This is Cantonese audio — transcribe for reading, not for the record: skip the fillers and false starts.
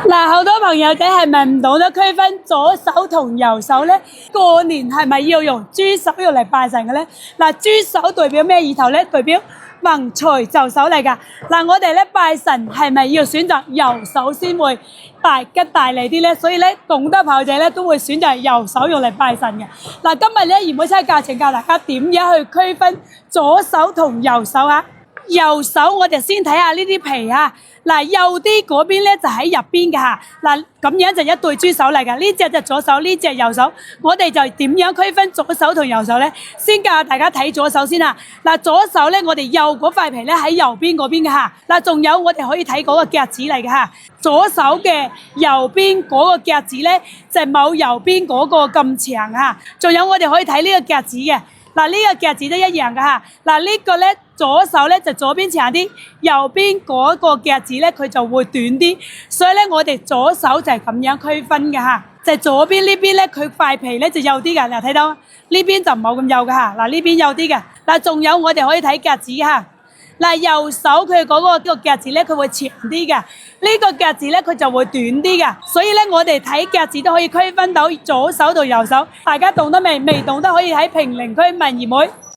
嗱，好多朋友仔係咪唔懂得區分左手同右手呢？過年係咪要用豬手肉嚟拜神嘅呢？嗱，豬手代表咩意頭呢？代表橫財就手嚟㗎。嗱，我哋咧拜神係咪要選擇右手先會大吉大利啲呢？所以咧，懂得朋友仔咧都會選擇右手用嚟拜神嘅。嗱，今日咧葉妹生教程教大家點樣去區分左手同右手啊？右手我哋先睇下呢啲皮啊，嗱右啲嗰邊咧就喺入邊嘅嚇，嗱咁樣就一對豬手嚟㗎，呢隻就左手，呢隻右手，我哋就點樣區分左手同右手咧？先教大家睇左手先啊，嗱左手咧我哋右嗰塊皮咧喺右邊嗰邊嘅嚇，嗱仲有我哋可以睇嗰個夾子嚟嘅嚇，左手嘅右邊嗰個夾子咧就冇右邊嗰個咁長嚇，仲有我哋可以睇呢個夾子嘅。嗱呢個夾子都一樣嘅嚇，嗱呢個咧左手咧就左邊長啲，右邊嗰個夾子咧佢就會短啲，所以咧我哋左手就係咁樣區分嘅嚇，就係左邊呢邊咧佢塊皮咧就幼啲嘅，嗱睇到呢邊就冇咁幼嘅嚇，嗱呢邊幼啲嘅，嗱仲有我哋可以睇夾子嚇。嗱右手佢嗰個夾子咧，佢會長啲嘅，呢個夾子咧佢就會短啲嘅，所以咧我哋睇夾子都可以區分到左手同右手。大家懂得未？未懂得可以喺評論區問葉妹。